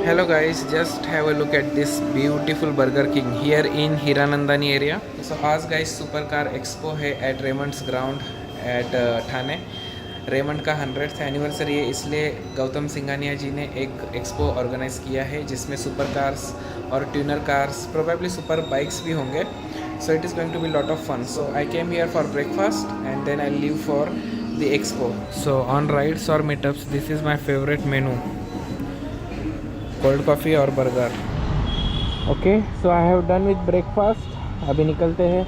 Hello guys, just have a look at this beautiful Burger King here in Hiranandani area. So आज guys Supercar Expo है at Raymond's ground at Thane. Raymond का 100th anniversary है, इसलिए गौतम सिंघानिया जी ने एक expo organise किया है जिसमें सुपर कार्स और tuner cars, probably super bikes भी होंगे. So it is going to be lot of fun. So I came here for breakfast and then I leave for the expo. So on rides और meetups this is my favourite menu, cold coffee और burger. Okay, so I have done with breakfast. अभी निकलते हैं.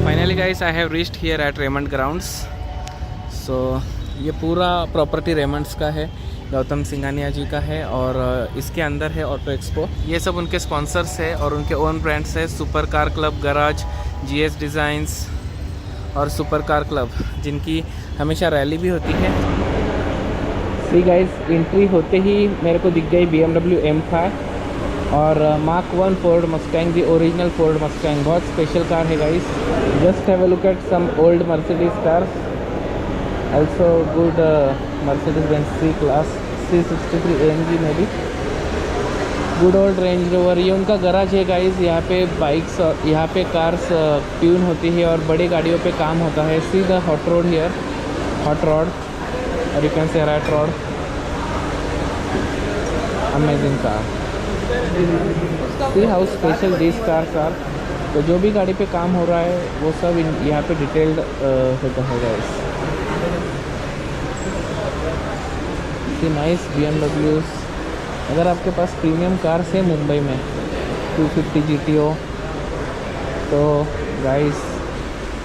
Finally guys I have reached here at Raymond grounds. सो ये पूरा property Raymond's का है, गौतम सिंघानिया जी का है, और इसके अंदर है ऑटो एक्सपो. ये सब उनके स्पॉन्सर्स है और उनके ओन ब्रांड्स है. Super car club garage, GS designs और सुपर कार क्लब, जिनकी हमेशा रैली भी होती है. सी गाइस, एंट्री होते ही मेरे को दिख गई BMW M5 और mark 1 Ford Mustang, the original Ford Mustang. बहुत स्पेशल कार है guys. Just have a look at some old Mercedes cars. Also good Mercedes-Benz C-Class C63 AMG में भी. Good old Range Rover. ये उनका garage है guys. यहाँ पे bikes, यहाँ पे कार्स ट्यून होती है और बड़ी गाड़ियों पे काम होता है. See the hot road here, hot rod, और you can say rat rod. Amazing car. See how special this cars are. तो जो भी गाड़ी पे काम हो रहा है वो सब यहाँ पे डिटेल्ड होता है गाइस. Nice BMWs. अगर आपके पास प्रीमियम कार्स है मुंबई में 250 GTO, तो गाइस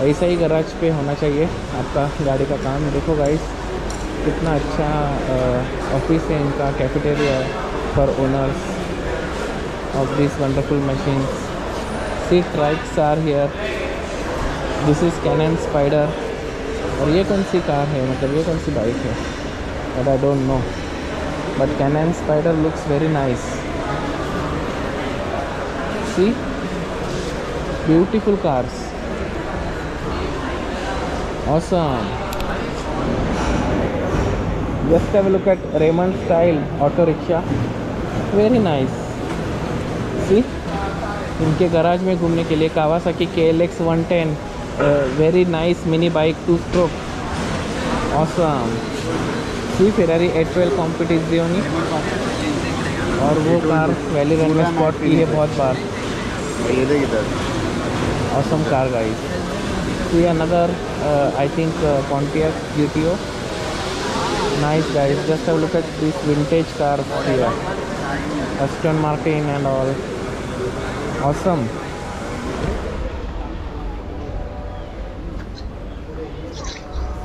ऐसा ही गराज पे होना चाहिए आपका गाड़ी का काम. देखो गाइस, कितना अच्छा ऑफिस है इनका, cafeteria for owners of this wonderful machines. Seat trikes are here. This is Canon spider. और ये कौन सी कार है, मतलब ये कौन सी बाइक है, but I don't know, but Canon Spider looks very nice. See, beautiful cars, awesome. Just have a look at Raymond style auto rickshaw, very nice. See, इनके गराज में घूमने के लिए Kawasaki KLX 110, very nice mini bike 2-stroke, awesome. See Ferrari 812 Competizione, और वो car valley run में spot की है बहुत बार. Awesome car guys. See another I think Pontiac GTO. Nice guys. Just have look at this vintage car here, Aston Martin and all. Awesome.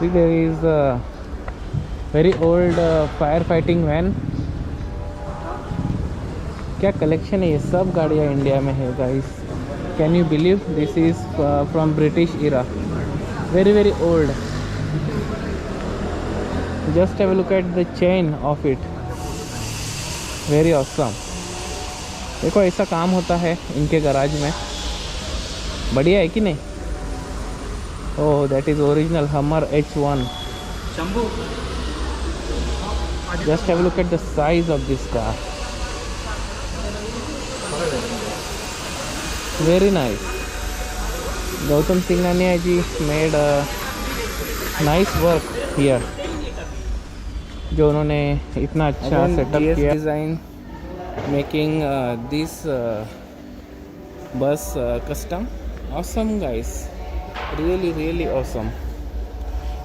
See there is very old fire fighting van. क्या collection है, ये सब गाड़ियाँ India में है guys. Can you believe, this is from British era, very very old. Just have a look at the chain of it, very awesome. देखो ऐसा काम होता है इनके गराज में, बढ़िया है कि नहीं. Oh, that is original Hummer H1. Just have a look at the size of this car. Very nice. Gautam Singhania ji made a nice work here. जो उन्होंने इतना अच्छा सेटअप किया. डिज़ाइन मेकिंग दिस बस custom. Awesome guys, really really awesome.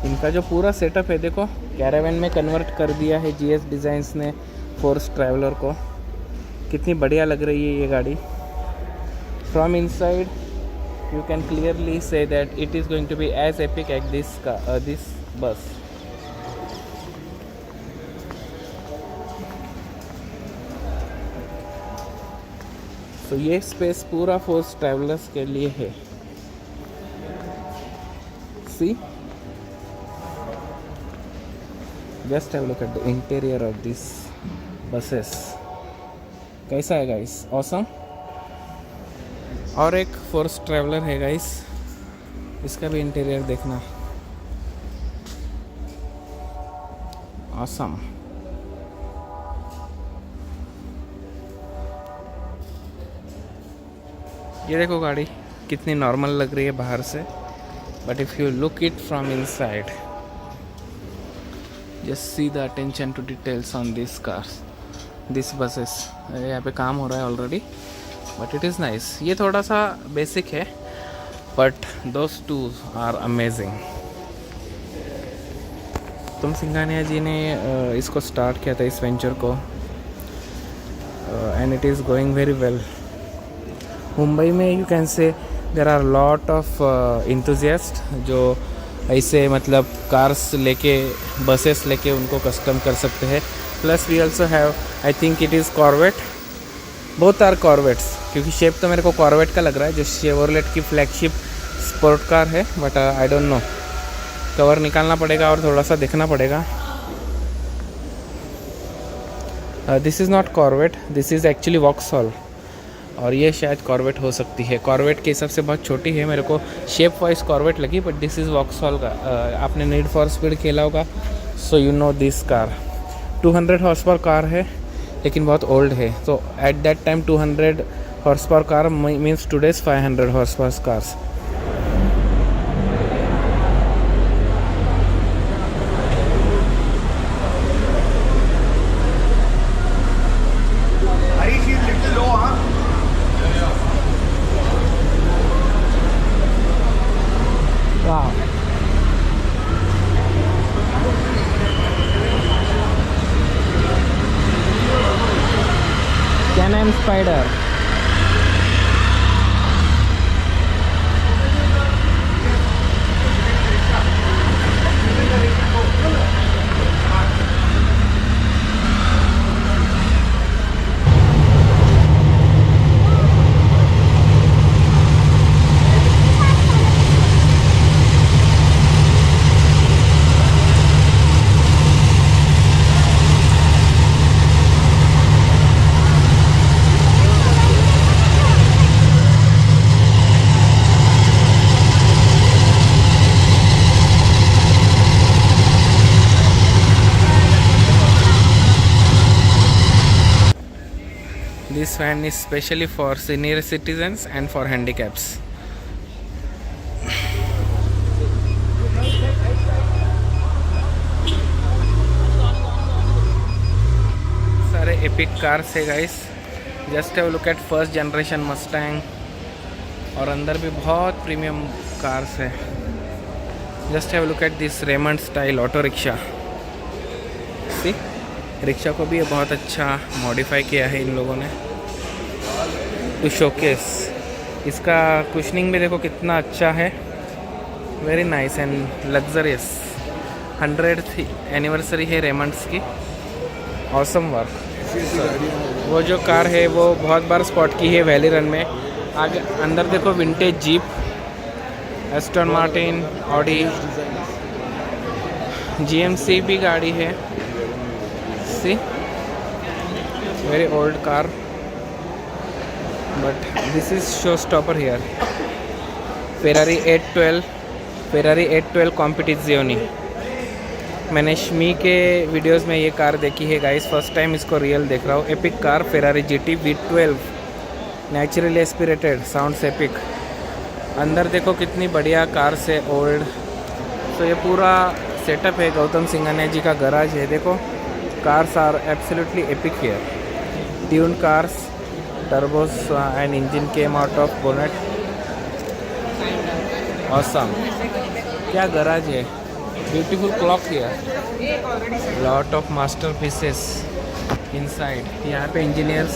इनका जो पूरा setup है देखो, कैरावैन में कन्वर्ट कर दिया है जीएस डिज़ाइंस ने फोर्स ट्रैवलर को. कितनी बढ़िया लग रही है ये गाड़ी. From inside you can clearly see that it is going to be as epic at this bus. तो ये स्पेस पूरा फोर्स ट्रैवलर्स के लिए है. सी, just have a look at the interior of these buses. कैसा है गाइस, ऑसम. और एक फोर्स ट्रैवलर है गाइस, इसका भी इंटीरियर देखना, ऑसम। ये देखो गाड़ी कितनी नॉर्मल लग रही है बाहर से, but if you look it from inside, just see the attention to details on this cars, this buses. यहाँ पे काम हो रहा है already, but it is nice. ये थोड़ा सा बेसिक है, but those two are amazing. Gautam Singhania ji ने इसको स्टार्ट किया था, इस वेंचर को, and it is going very well. Mumbai में you can say there are lot of enthusiast जो ऐसे मतलब कार्स लेके, बसेस लेके उनको कस्टम कर सकते हैं। Plus we also have, I think it is Corvette, both are Corvettes, क्योंकि शेप तो मेरे को कॉर्वेट का लग रहा है, जो शेवरलेट की फ्लैगशिप स्पोर्ट कार है, but I don't no, cover निकालना पड़ेगा और थोड़ा सा देखना पड़ेगा। This is not corvette, this is actually Vauxhall, और ये शायद कॉर्वेट हो सकती है। कॉर्वेट के हिसाब से बहुत छोटी है, मेरे को शेप वाइज कॉर्वेट लगी, बट दिस इज़ वॉक्सहॉल का। आपने नीड फॉर स्पीड खेला होगा, so you know this car. 200 horse power car है, लेकिन बहुत ओल्ड है। तो eight that time 200 horse power car means today's 500 horse power cars. Wow. Can-Am Spyder. This van is specially for senior citizens and for handicaps. सारे epic cars है guys. Just have a look at first generation Mustang. और अंदर भी बहुत premium cars है. Just have a look at this Raymond style auto rickshaw. See? Rickshaw को भी बहुत अच्छा मॉडिफाई किया है इन लोगों ने टू शोकेस। इसका कुशनिंग भी देखो कितना अच्छा है, very nice and luxurious. 100th anniversary है रेमंड्स की, ऑसम वर्क। वो जो कार है वो बहुत बार स्पॉट की है वैली रन में। आगे अंदर देखो vintage jeep, Aston Martin, Audi, GMC भी गाड़ी है। See, very old car, but this is showstopper here. Ferrari 812 Competizione। मैंने शमी के वीडियोस में ये कार देखी है गाइस, फर्स्ट टाइम इसको रियल देख रहा हूँ। Epic car Ferrari GT V12, naturally aspirated, sounds epic. अंदर देखो कितनी बढ़िया कार से ओल्ड। तो ये पूरा सेटअप है गौतम सिंघानिया जी का गराज है। देखो cars are absolutely epic here. Tuned cars, turbos and engine came out of bonnet. Awesome. क्या garage है? Beautiful clock here. Lot of masterpieces inside. यहाँ पे engineers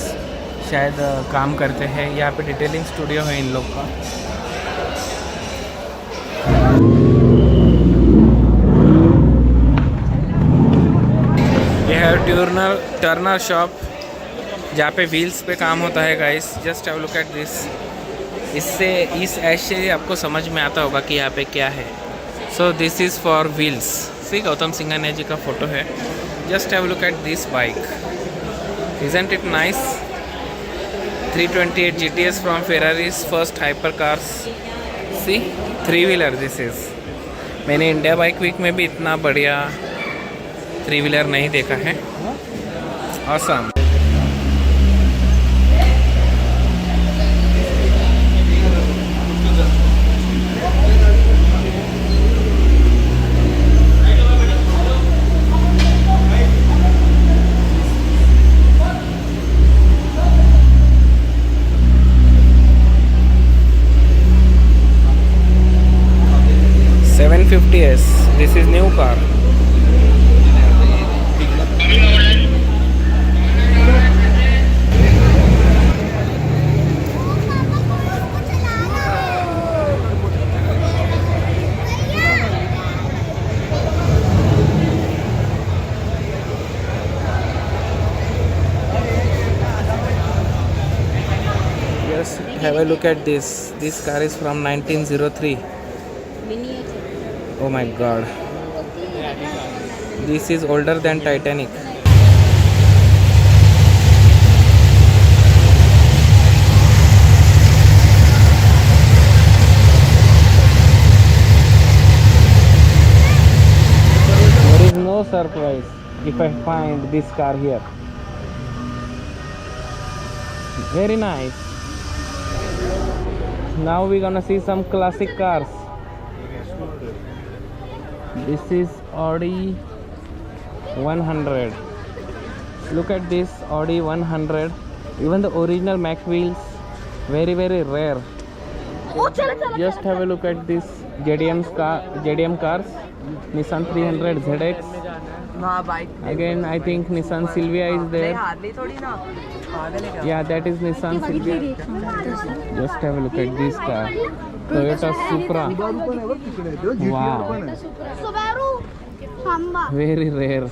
शायद काम करते हैं। यहाँ पे डिटेलिंग स्टूडियो है इन लोग का। टर्नर शॉप जहाँ पे व्हील्स पे काम होता है guys. Just have look at this. इससे इस ऐश से आपको समझ में आता होगा कि यहाँ पे क्या है। So this is four wheels. See Gautam Singhania ji का फोटो है। Just have look at this bike, isn't it nice. 328 GTS from Ferrari's first hypercars. See, 3-wheeler this is. मैंने इंडिया बाइक वीक में भी इतना बढ़िया 3-wheeler नहीं देखा है. Awesome. S. This is new car. Just have a look at this. This car is from 1903. Oh my god, this is older than Titanic. There is no surprise if I find this car here. Very nice. Now we're gonna see some classic cars. This is Audi 100. Look at this Audi 100. Even the original Mac wheels, very rare. Just have a look at this JDM cars. Nissan 300 ZX. Again, I think Nissan Silvia is there. Yeah, that is Nissan Silvia. Just have a look at this car. Toyota Supra. Wow. Very rare.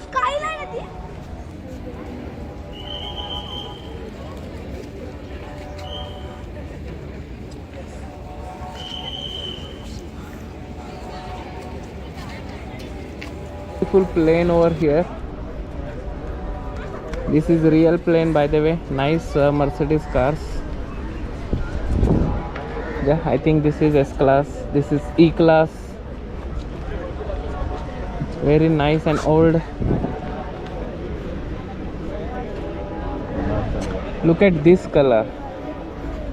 Beautiful plane over here. This is real plane, by the way. Nice Mercedes cars. Yeah, I think this is S-Class. This is E-Class. Very nice and old. Look at this color.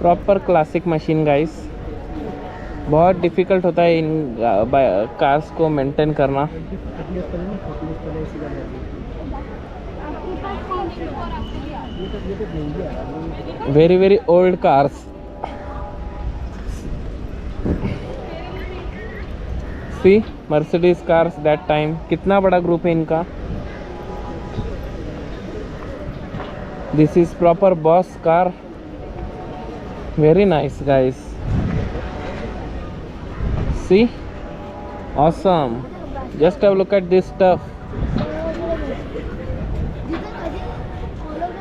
Proper classic machine, guys. बहुत difficult होता है इन cars को maintain करना. very old cars. See, Mercedes cars that time. कितना बड़ा group है इनका. This is proper boss car. Very nice, guys. See, awesome. Just have a look at this stuff.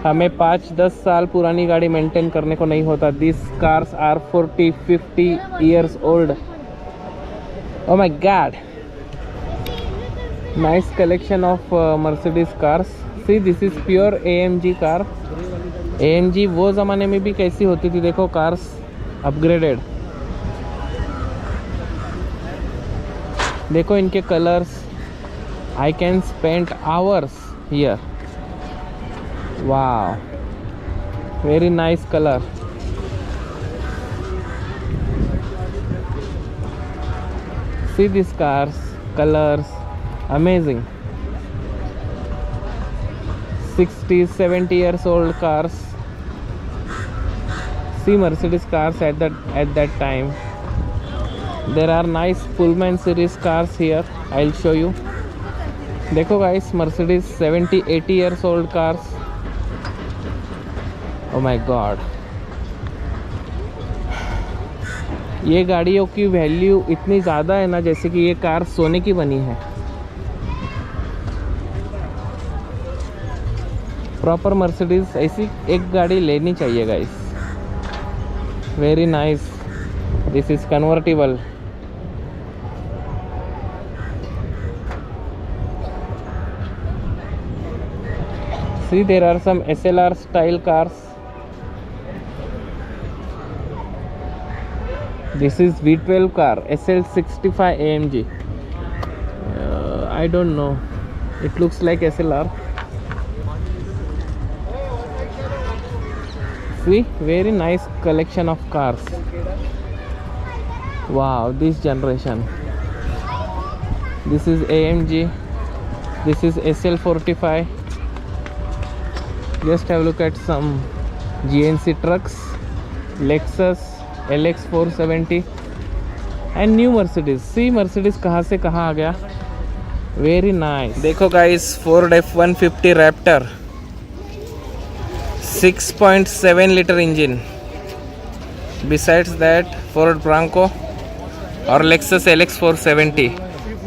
हमें 5-10 साल पुरानी गाड़ी मेंटेन करने को नहीं होता. These cars are 40-50 years old. Oh my god. Nice collection of Mercedes cars. See, this is pure AMG car. AMG वो ज़माने में भी कैसी होती थी देखो. Cars upgraded. देखो इनके colours. I can spend hours here. Wow, very nice color. See these cars, colors, amazing. 60-70 years old cars. See Mercedes cars at that time. There are nice Pullman series cars here. I'll show you. देखो guys, Mercedes 70-80 years old cars. Oh my god. ये गाड़ियों की value इतनी ज़्यादा है ना, जैसे कि ये कार सोने की बनी है. प्रॉपर मर्सिडीज ऐसी एक गाड़ी लेनी चाहिए guys. Very nice. This is convertible. See, there are some SLR style cars. This is V12 car, SL65 AMG. I don't know. It looks like SLR. See, very nice collection of cars. Wow, this generation. This is AMG. This is SL45. Just have a look at some GNC trucks, Lexus LX 470 and new Mercedes. See Mercedes कहाँ से कहाँ आ गया. Very nice. देखो guys, Ford F-150 Raptor, 6.7 liter engine. Besides that, Ford Bronco or Lexus LX 470.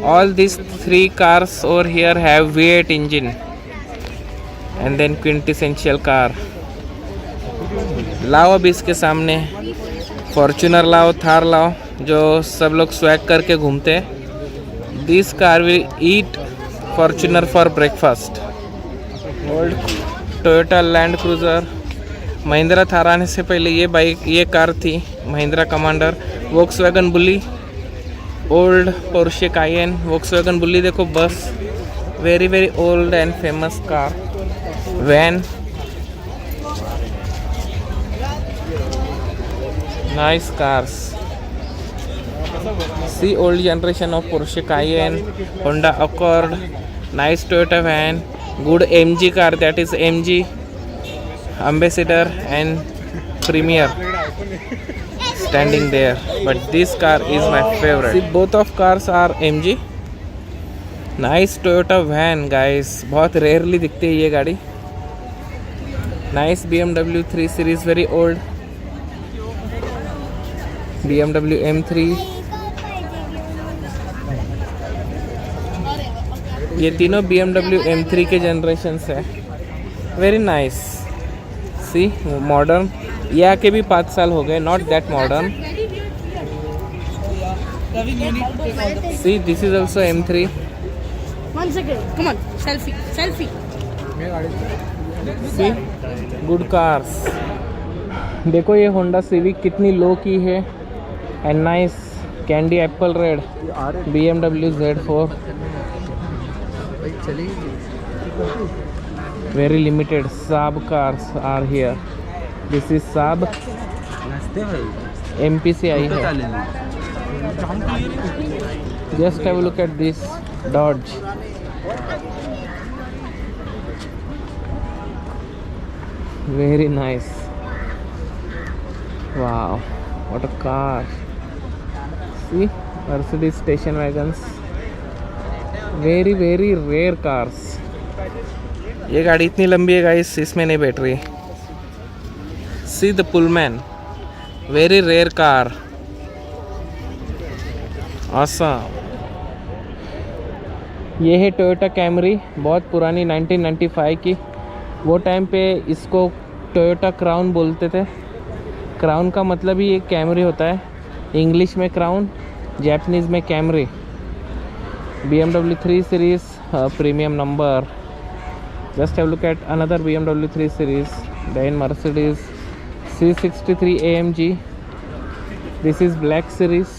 All these three cars over here have V8 engine. And then quintessential car. लाओ अभी इसके सामने Fortuner लाओ, थार लाओ, जो सब लोग स्वैग करके घूमते हैं. This car will eat Fortuner for breakfast. Old Toyota Land Cruiser. Mahindra Thar आने से पहले ये कार थी, Mahindra Commander. Volkswagen Bulli, old Porsche Cayenne. Volkswagen Bulli देखो, बस very very old and famous car. Van, nice cars. See old generation of Porsche Cayenne, Honda Accord, nice Toyota van, good MG car, that is MG Ambassador and Premier standing there. But this car is my favorite. See both of cars are MG. Nice Toyota van guys, बहुत rarely दिखती है ये गाड़ी. Nice BMW 3 Series, very old. BMW M3. ये तीनों BMW M3 के generations है. Very nice. See modern. ये आके भी 5 साल हो गए. Not that modern. See this is also M3. 1 second. Come on, selfie. See good cars. देखो ये होंडा सिविक कितनी लो की है. And nice candy apple red. BMW Z4. Very limited Saab cars are here. This is Saab. MP से आई है. Just have a look at this Dodge. Very nice. Wow, what a car. See, Mercedes station wagons. Very very rare cars. ये गाड़ी इतनी लंबी है guys, इसमें नहीं बैठ रही. See the Pullman. Very rare car. Awesome. ये है टोयोटा कैमरी, बहुत पुरानी 1995 की. वो टाइम पे इसको टोयोटा क्राउन बोलते थे. क्राउन का मतलब ही एक कैमरी होता है. इंग्लिश में क्राउन, जापानीज़ में Camry. BMW 3 Series premium number. Just have a look at another BMW 3 Series. Then Mercedes C63 AMG. This is black series.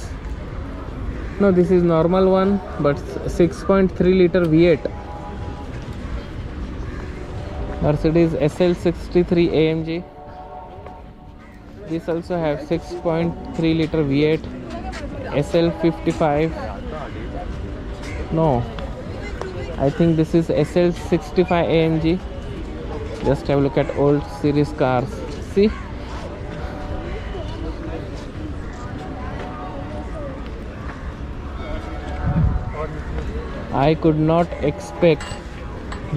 No, this is normal one, but 6.3 liter V8. Mercedes SL63 AMG. This also have 6.3 liter V8. SL55. No, I think this is SL65 AMG. Just have a look at old series cars. See, I could not expect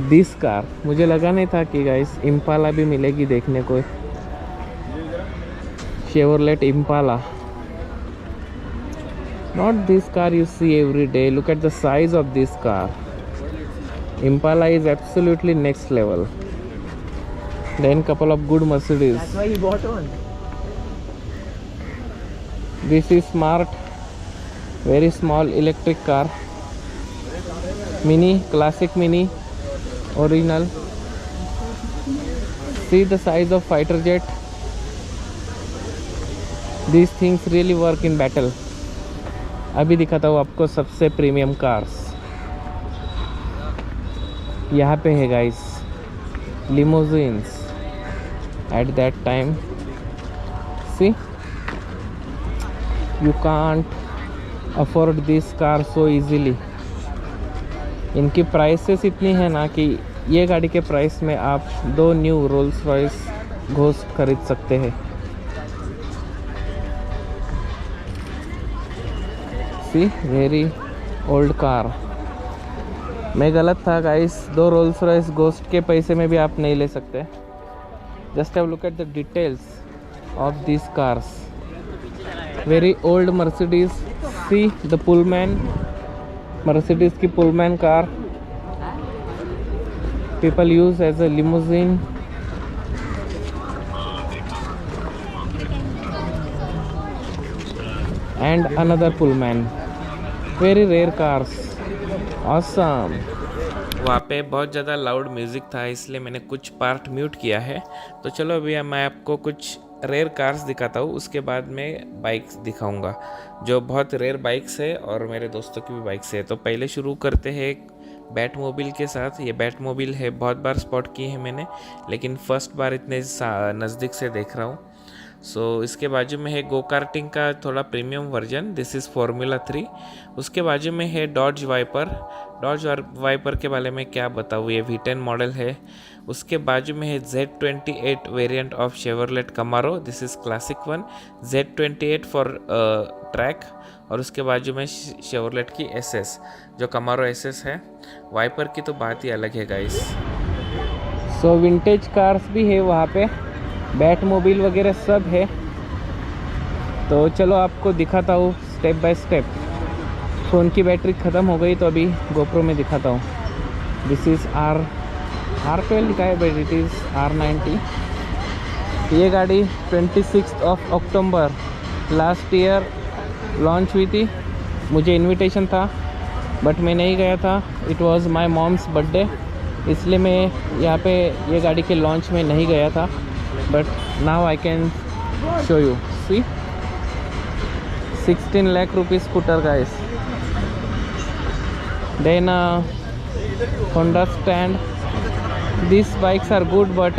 this car. मुझे लगा नहीं था कि guys Impala भी मिलेगी देखने को. Chevrolet Impala. Not this car you see every day. Look at the size of this car. Impala is absolutely next level. Then couple of good Mercedes. That's why he bought one. This is smart, very small electric car. Mini, classic Mini, original. See the size of fighter jet. This things really work in battle. अभी दिखाता हूँ आपको सबसे premium cars. यहाँ पे है guys limousines at that time. See you can't afford this car so easily. इनकी prices इतनी है ना कि ये गाड़ी के प्राइस में आप 2 न्यू रोल्स रॉयस घोस्ट खरीद सकते हैं। सी वेरी ओल्ड कार। मैं गलत था गाइस, 2 रोल्स रॉयस घोस्ट के पैसे में भी आप नहीं ले सकते। Just have look at the details of this cars. Very old Mercedes. See the Pullman, Mercedes की Pullman car people use as a limousine. And another Pullman. Very rare cars. Awesome. वहाँ पे बहुत ज़्यादा लाउड म्यूज़िक था इसलिए मैंने कुछ part mute किया है। तो चलो अभी मैं आपको कुछ रेयर कार्स दिखाता हूँ, उसके बाद में बाइक्स दिखाऊंगा जो बहुत रेयर बाइक्स है और मेरे दोस्तों की भी बाइक्स है। तो पहले शुरू करते हैं बैट मोबिल के साथ। ये बैट मोबिल है, बहुत बार स्पॉट की है मैंने, लेकिन फर्स्ट बार इतने नज़दीक से देख रहा हूँ। सो इसके बाजू में है गो कार्टिंग का थोड़ा premium version, this is formula 3। उसके बाजू में है डॉज वाइपर। डॉज वाइपर के बारे में क्या बताऊँ, ये V10 मॉडल है। उसके बाजू में है Z28 variant of Chevrolet Camaro, this is classic one. Z28 for track. और उसके बाजू में शेवरलेट की SS जो कमारो SS है। वाइपर की तो बात ही अलग है गाइस। सो विंटेज कार्स भी है वहाँ पे, बैट मोबिल वगैरह सब है। तो चलो आपको दिखाता हूँ स्टेप बाय स्टेप। फ़ोन की बैटरी ख़त्म हो गई तो अभी गोप्रो में दिखाता हूँ। दिस इज़ R12 लिखा है बट इट इज़ R90। ये गाड़ी 26 अक्टूबर लास्ट ईयर लॉन्च हुई थी। मुझे इनविटेशन था बट मैं नहीं गया था। It was my moms birthday, इसलिए मैं यहाँ पे ये गाड़ी के लॉन्च में नहीं गया था। But now I can show you. See 16 lakh rupees scooter guys. Then Honda stand. These bikes are good but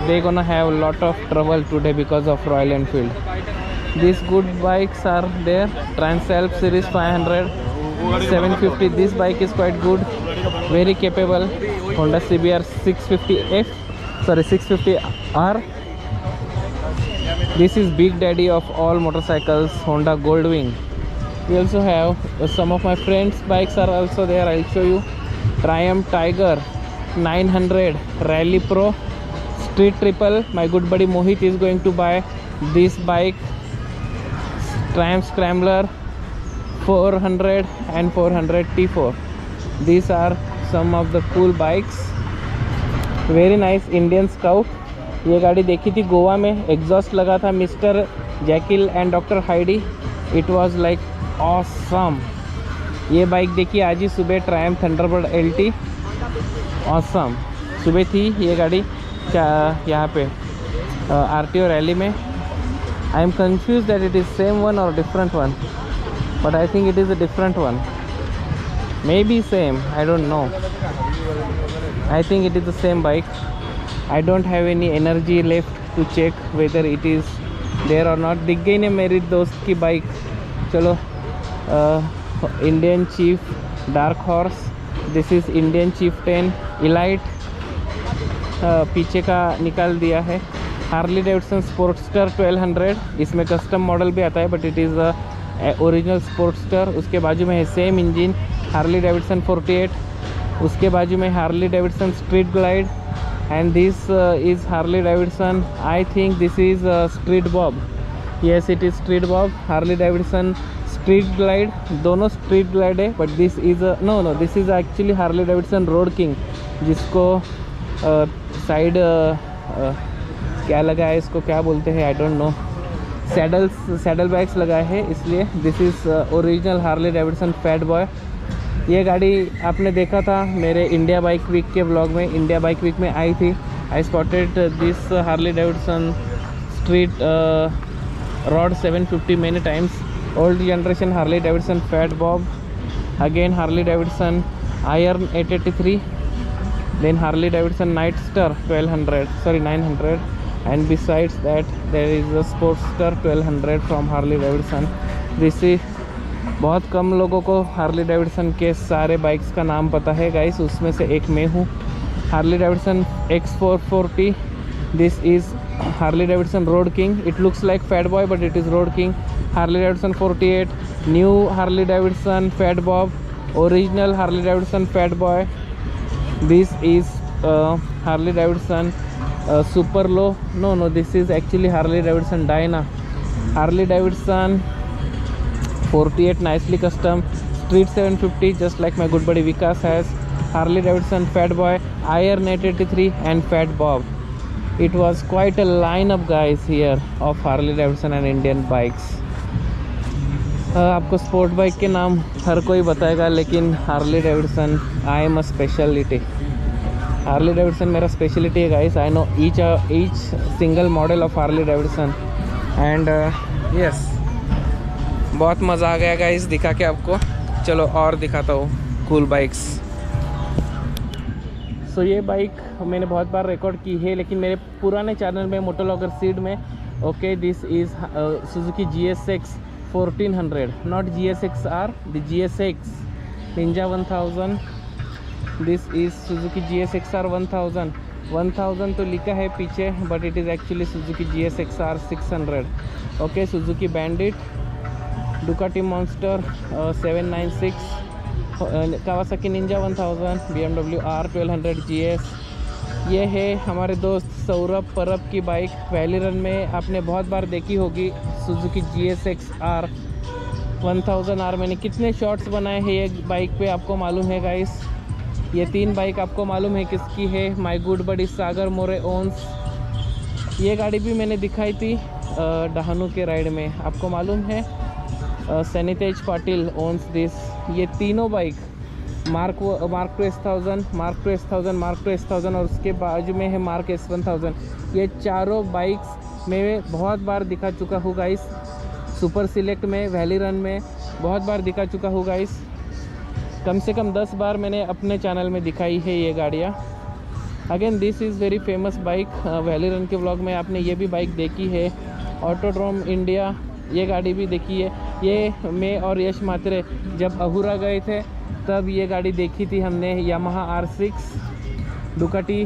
they gonna have a lot of trouble today because of Royal Enfield. These good bikes are there. Transalp Series 500, 750. This bike is quite good, very capable. Honda CBR 650R. This is big daddy of all motorcycles, Honda Goldwing. We also have some of my friends' bikes are also there. I'll show you. Triumph Tiger 900 Rally Pro Street Triple. My good buddy Mohit is going to buy this bike. Triumph Scrambler 400 and 400 T4. These are some of the cool bikes. Very nice Indian Scout. ये गाड़ी देखी थी गोवा में, exhaust लगा था mister Jekyll and doctor Heidi. It was like awesome. ये bike देखी आज ही सुबह, ट्रायम्फ थंडरबर्ड LT। ऑसम सुबह थी ये गाड़ी यहाँ पे RTO रैली में। I am confuse that it is same one और different one, but I think it is a different one, maybe same, I don't know. I think it is the same bike. I don't have any energy left to check whether it is there or not. दिख गई ने मेरी दोस्त की बाइक। चलो Indian Chief Dark Horse. This is Indian Chieftain Elite. पीछे का निकाल दिया है। Harley Davidson Sportster 1200। इसमें कस्टम मॉडल भी आता है but it is original Sportster. उसके बाजू में है सेम इंजन हार्ली डेविडसन 48। उसके बाजू में Harley Davidson Street Glide and this is Harley Davidson, I think this is Street Bob. Yes it is Street Bob. Harley Davidson Street Glide, दोनों Street Glide है but this is no this is actually Harley Davidson Road King, जिसको side क्या लगा है, इसको क्या बोलते हैं I don't know, saddle bags लगाए हैं इसलिए। This is original Harley Davidson Fat Boy. ये गाड़ी आपने देखा था मेरे इंडिया बाइक वीक के व्लॉग में, इंडिया बाइक वीक में आई थी। आई spotted this Harley Davidson street rod 750 many times. Old generation Harley Davidson Fat Bob, again Harley Davidson Iron 883, then Harley Davidson Nightstar 900, and besides that there is a Sportster 1200 from Harley Davidson. This is बहुत कम लोगों को Harley Davidson के सारे bikes का नाम पता है guys, उसमें से एक मैं हूँ. Harley Davidson X440, this is Harley Davidson Road King. It looks like Fat Boy but it is Road King. Harley Davidson 48, new Harley Davidson Fat Bob, original Harley Davidson Fat Boy. This is Harley Davidson Super Low, no this is actually Harley Davidson Dyna. Harley Davidson 48 nicely custom, Street 750 just like my good buddy Vikas has. Harley Davidson Fat Boy, Iron 883 and Fat Bob. It was quite a lineup guys here of Harley Davidson and Indian bikes. आपको sport bike के नाम हर कोई बताएगा, लेकिन Harley Davidson I am a speciality. Harley Davidson मेरा speciality है guys. I know each single model of Harley Davidson and yes, बहुत मज़ा आ गया गाइस दिखा के आपको. चलो और दिखाता हूँ कूल बाइक्स. सो ये बाइक मैंने बहुत बार रिकॉर्ड की है, लेकिन मेरे पुराने चैनल में मोटोलॉगर सीड में. Okay, this is Suzuki GSX 1400, not GSX-R, the GSX Ninja 1000. This is Suzuki GSX-R 1000 तो लिखा है पीछे, but it is actually Suzuki GSX-R 600. Okay, Suzuki bandit, Ducati Monster 796, Kawasaki Ninja 1000, BMW R1200 GS. ये है हमारे दोस्त सौरभ परब की बाइक. वैली रन में आपने बहुत बार देखी होगी सुजुकी GSX-R 1000R. मैंने कितने शॉट्स बनाए हैं ये बाइक पे आपको मालूम है गाइस. ये 3 बाइक आपको मालूम है किसकी है. My good buddy Sagar More owns. ये गाड़ी भी मैंने दिखाई थी डहानू के राइड में, आपको मालूम है. Sanitej Patil owns this. ये तीनों bike mark two S1000, mark two S1000 और उसके बाजू में है मार्क S1000. ये चारों बाइक्स मैं बहुत बार दिखा चुका हूँ गाइस. सुपर सिलेक्ट में, वैली रन में बहुत बार दिखा चुका हूँ गाइस. कम से कम 10 बार मैंने अपने चैनल में दिखाई है ये गाड़ियाँ. Again this is very famous bike. Valley run के व्लॉग में आपने ये भी बाइक देखी है. ऑटोड्रोम इंडिया ये गाड़ी भी देखी है. ये मैं और यश मात्रे जब अहूरा गए थे तब ये गाड़ी देखी थी हमने. Yamaha R6, Ducati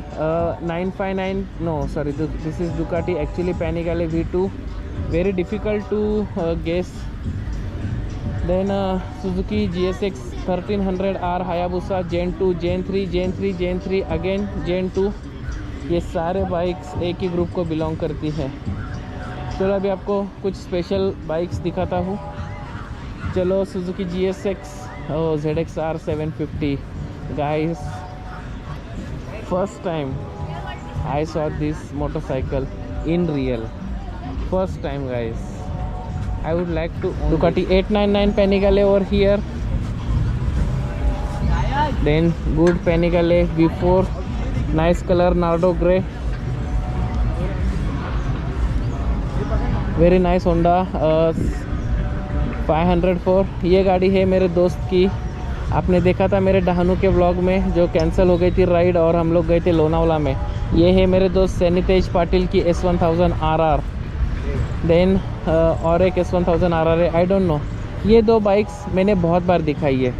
959, no sorry, this is Ducati actually Panigale V2, very difficult to guess. Then Suzuki GSX 1300R, Hayabusa Gen 2, Gen 3 again Gen 2. ये सारे बाइक्स एक ही ग्रुप को बिलोंग करती है. चलो अभी आपको कुछ स्पेशल बाइक्स दिखाता हूँ. चलो Suzuki GSX ZX-R 750 guys. First time I saw this motorcycle in real, first time guys. I would like to own Ducati 899 Panigale over here. Then good Panigale V4, nice color Nardo grey. Very nice Honda 504. ये गाड़ी है मेरे दोस्त की. आपने देखा था मेरे डहानू के व्लॉग में जो कैंसिल हो गई थी राइड और हम लोग गए थे लोनावाला में. ये है मेरे दोस्त सैनितेज पाटिल की S1000RR. देन और एक S1000RR है, आई डोंट नो. ये 2 बाइक्स मैंने बहुत बार दिखाई है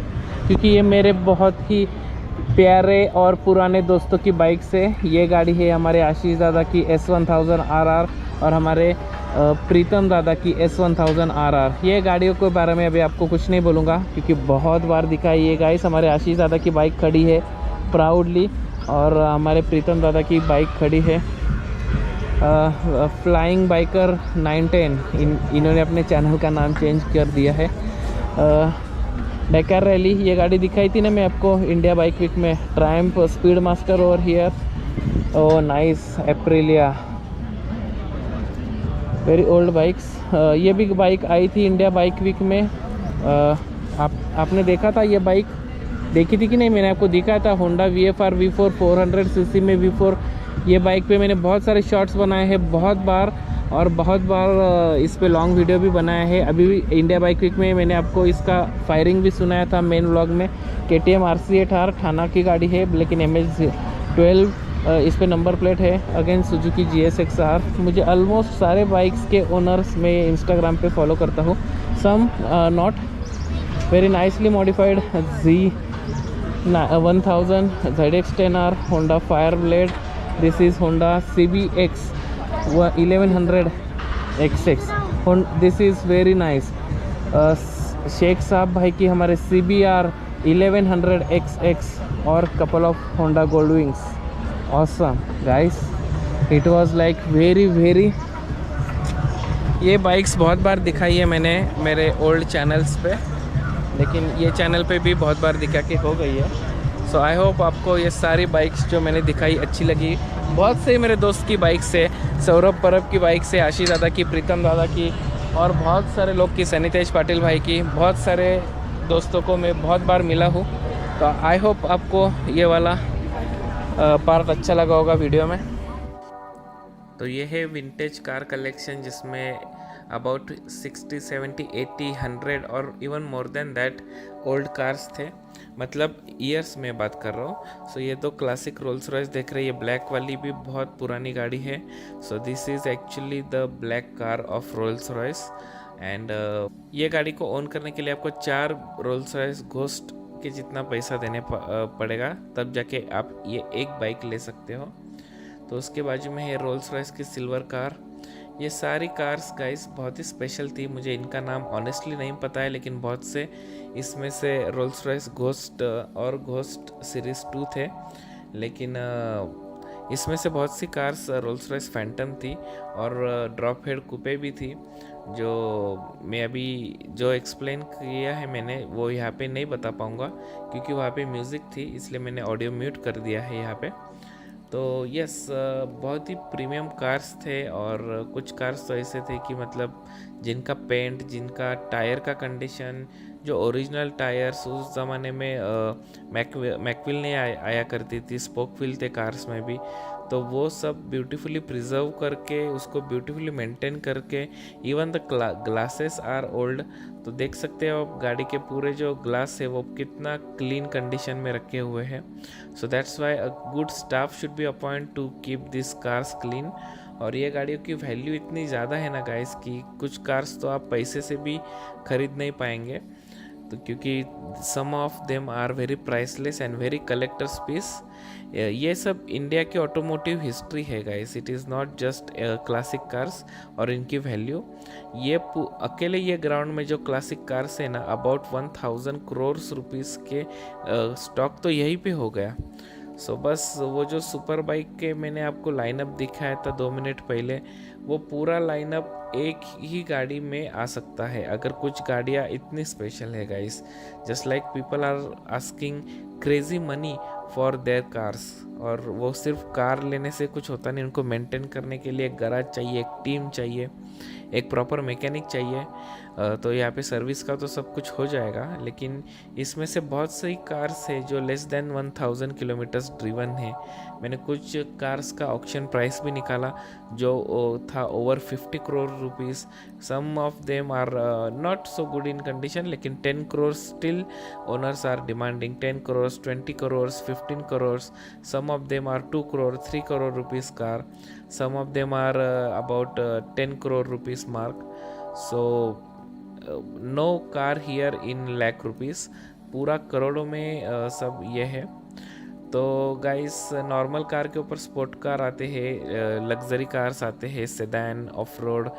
क्योंकि ये मेरे बहुत ही प्यारे और पुराने दोस्तों की बाइक से. ये गाड़ी है हमारे आशीष दादा की S1000RR और हमारे प्रीतम दादा की S1000RR. ये गाड़ियों के बारे में अभी आपको कुछ नहीं बोलूँगा क्योंकि बहुत बार दिखाई है गाइस. हमारे आशीष दादा की बाइक खड़ी है प्राउडली और हमारे प्रीतम दादा की बाइक खड़ी है फ्लाइंग बाइकर 910. इन्होंने अपने चैनल का नाम चेंज कर दिया है. डेकार रैली ये गाड़ी दिखाई थी ना मैं आपको इंडिया बाइक वीक में. Triumph speed master over here. Oh nice Aprilia, very old bikes. ये भी बाइक आई थी इंडिया बाइक वीक में. आपने देखा था ये बाइक, देखी थी कि नहीं? मैंने आपको दिखाया था होंडा VFR V4 400cc में V4. ये बाइक पे मैंने बहुत सारे शॉट्स बनाए हैं बहुत बार. और बहुत बार इस पे लॉन्ग वीडियो भी बनाया है। अभी भी इंडिया बाइक वीक में मैंने आपको इसका फायरिंग भी सुनाया था मेन व्लॉग में। KTM RC8R थाना की गाड़ी है, लेकिन MH12 इस पे नंबर प्लेट है। Again Suzuki GSX-R। मुझे ऑलमोस्ट सारे बाइक्स के ओनर्स मैं इंस्टाग्राम पे फॉलो करता हूँ। Some not very nicely modified Z1000 ZX10R, Honda Fireblade, this is Honda CBX 1100 XX, this is very nice। Sheikh साहब भाई की हमारे CBR 1100 XX और couple of Honda Goldwings। awesome guys, it was like very ये bikes बहुत बार दिखाई है मैंने मेरे ओल्ड चैनल्स पे, लेकिन ये चैनल पे भी बहुत बार दिखा के हो गई है। सो आई होप आपको ये सारी बाइक्स जो मैंने दिखाई अच्छी लगी। बहुत से मेरे दोस्त की बाइक से, सौरभ परब की बाइक से, आशीष दादा की, प्रीतम दादा की, और बहुत सारे लोग की, सनीतेश पाटिल भाई की, बहुत सारे दोस्तों को मैं बहुत बार मिला हूँ। तो आई होप आपको ये वाला पार्ट अच्छा लगा होगा वीडियो में। तो ये है विंटेज कार कलेक्शन, जिसमें अबाउट 60, 70, 80, 100 और even more than that old cars थे, मतलब ईयर्स में बात कर रहा हूँ। सो ये तो क्लासिक रोल्स रॉयस देख रहे हैं, ये ब्लैक वाली भी बहुत पुरानी गाड़ी है। So this is actually the black car of Rolls Royce. And ये गाड़ी को ओन करने के लिए आपको 4 रोल्स रॉयस घोस्ट के जितना पैसा देने पड़ेगा, तब जाके आप ये एक बाइक ले सकते हो। तो उसके बाजू में है रोल्स रॉयस की सिल्वर कार। ये सारी कार्स गाइस बहुत ही स्पेशल थी, मुझे इनका नाम ऑनेस्टली नहीं पता है, लेकिन बहुत से इसमें से रोल्स रॉयस घोस्ट और घोस्ट सीरीज़ 2 थे, लेकिन इसमें से बहुत C cars Rolls Royce Phantom थी और ड्रॉप हेड कूपे भी थी, जो मैं अभी जो एक्सप्लेन किया है मैंने वो यहाँ पे नहीं बता पाऊँगा, क्योंकि वहाँ पे म्यूज़िक थी, इसलिए मैंने ऑडियो म्यूट कर दिया है यहाँ पे। तो यस, बहुत ही प्रीमियम कार्स थे, और कुछ कार्स तो ऐसे थे कि मतलब जिनका पेंट, जिनका टायर का कंडीशन, जो ओरिजिनल टायर्स उस ज़माने में मैकविल ने आया करती थी, स्पोक व्हील थे कार्स में भी, तो वो सब ब्यूटीफुली प्रिजर्व करके, उसको ब्यूटीफुली मेंटेन करके, even the glasses are old. तो देख सकते हो आप गाड़ी के पूरे जो ग्लास है वो कितना क्लीन कंडीशन में रखे हुए हैं। So that's why a good staff should be upon two keep this cars clean. और ये गाड़ियों की वैल्यू इतनी ज़्यादा है ना गाइस, कि कुछ कार्स तो आप पैसे से भी खरीद नहीं पाएंगे, तो क्योंकि some of them are very priceless and very collectors piece. ये सब इंडिया की ऑटोमोटिव हिस्ट्री है guys, it is not just classic cars और इनकी वैल्यू। ये अकेले ये ग्राउंड में जो क्लासिक कार्स है ना, अबाउट 1000 करोड़ रुपीस के स्टॉक तो यहीं पे हो गया। सो बस वो जो सुपर बाइक के मैंने आपको लाइनअप दिखाया था 2 मिनट पहले, वो पूरा लाइनअप एक ही गाड़ी में आ सकता है, अगर कुछ गाड़ियाँ इतनी स्पेशल है guys. Just like people are asking crazy money for their cars, और वो सिर्फ कार लेने से कुछ होता नहीं, उनको मेंटेन करने के लिए एक गैराज चाहिए, एक टीम चाहिए, एक प्रॉपर मैकेनिक चाहिए। तो यहाँ पे सर्विस का तो सब कुछ हो जाएगा, लेकिन इसमें से बहुत सी कार्स है जो लेस देन 1000 किलोमीटर्स ड्रिवन है। मैंने कुछ कार्स का ऑक्शन प्राइस भी निकाला जो था over 50 crore rupees. Some of them are not so good in condition, लेकिन 10 crore still owners are demanding, 10 crore, 20 crore, 15 crore. Some of them are 2 crore, 3 crore rupees car, some of them are about 10 crore rupees mark। So no car here in lakh rupees, पूरा करोड़ों में सब ये है। तो guys, normal car के ऊपर स्पोर्ट कार आते हैं, लग्जरी कार्स आते हैं, सेडान, ऑफ रोड,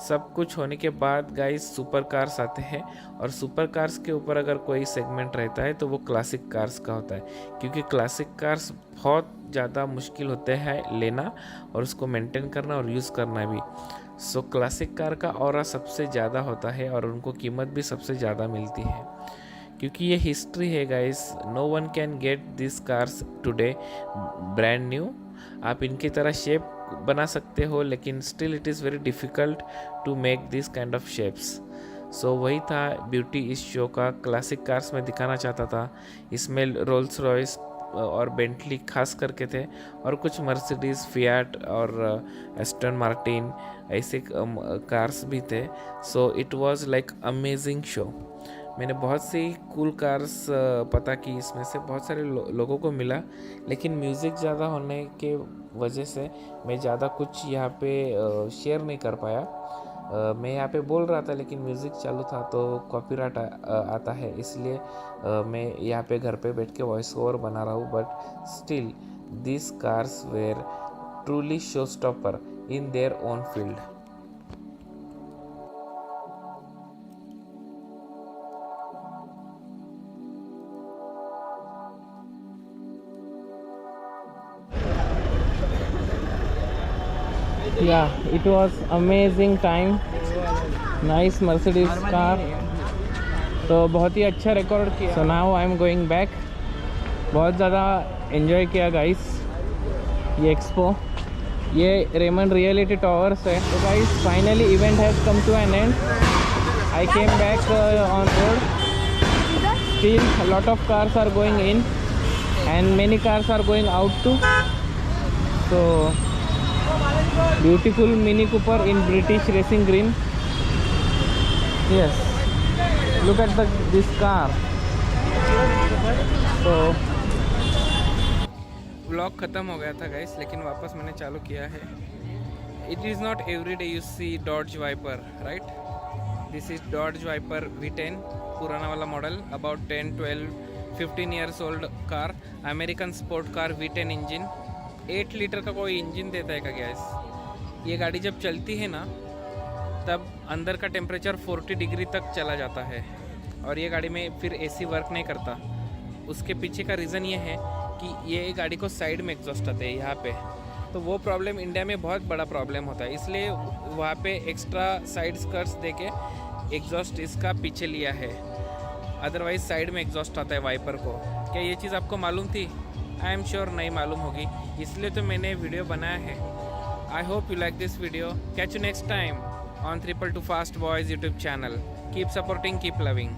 सब कुछ होने के बाद गाइस सुपर कार्स आते हैं। और सुपर कार्स के ऊपर अगर कोई सेगमेंट रहता है तो वो क्लासिक कार्स का होता है, क्योंकि क्लासिक कार्स बहुत ज़्यादा मुश्किल होते हैं लेना और उसको मेंटेन करना और यूज़ करना भी। सो क्लासिक कार का ऑरा सबसे ज़्यादा होता है और उनको कीमत भी सबसे ज़्यादा मिलती है, क्योंकि ये हिस्ट्री है guys. No one can get this cars today brand new. आप इनकी तरह शेप बना सकते हो, लेकिन still it is very difficult to make this kind of shapes. So वही था ब्यूटी इस शो का, क्लासिक कार्स में दिखाना चाहता था। इसमें रोल्स रॉयस और बेंटली खास करके थे, और कुछ मर्सिडीज़, फियाट और एस्टन मार्टिन ऐसे कार्स भी थे. So it was like amazing show. मैंने बहुत सी कूल कार्स पता की, इसमें से बहुत सारे लोगों को मिला, लेकिन म्यूज़िक ज़्यादा होने के वजह से मैं ज़्यादा कुछ यहाँ पे शेयर नहीं कर पाया. मैं यहाँ पे बोल रहा था लेकिन म्यूज़िक चालू था तो कॉपीराइट आता है, इसलिए मैं यहाँ पे घर पे बैठ के वॉइस ओवर बना रहा हूँ. But still this cars were truly show stopper in their own field. Yeah, it was amazing time. Nice Mercedes car. तो बहुत ही अच्छा रिकॉर्ड किया. So now I am going back. बहुत ज़्यादा एंजॉय किया गाइस ये एक्सपो. ये रेमंड रियलिटी टावर्स है. तो guys finally event has come to an end. I came back on road. Still a lot of cars are going in and many cars are going out too. So beautiful Mini Cooper in British racing green. Yes, look at this car. So vlog खत्म हो गया था guys, लेकिन वापस मैंने चालू किया है. It is not every day you see Dodge Viper, right? This is Dodge Viper V10, पुराना वाला model, about 10, 12, 15 years old car, American sport car V10 engine. 8 litre का कोई इंजन देता है क्या गैस? ये गाड़ी जब चलती है ना तब अंदर का टेम्परेचर 40 डिग्री तक चला जाता है, और ये गाड़ी में फिर एसी वर्क नहीं करता. उसके पीछे का रीज़न ये है कि ये गाड़ी को साइड में एग्जॉस्ट आते हैं यहाँ पे. तो वो प्रॉब्लम इंडिया में बहुत बड़ा प्रॉब्लम होता है, इसलिए वहाँ पे एक्स्ट्रा साइड स्कर्ट्स देके एग्जॉस्ट इसका पीछे लिया है. अदरवाइज साइड में एग्जॉस्ट आता है वाइपर को. क्या ये चीज़ आपको मालूम थी? आई एम श्योर नहीं मालूम होगी, इसलिए तो मैंने वीडियो बनाया है. I hope you like this video. Catch you next time on 222 Fast Boys YouTube channel. Keep supporting, keep loving.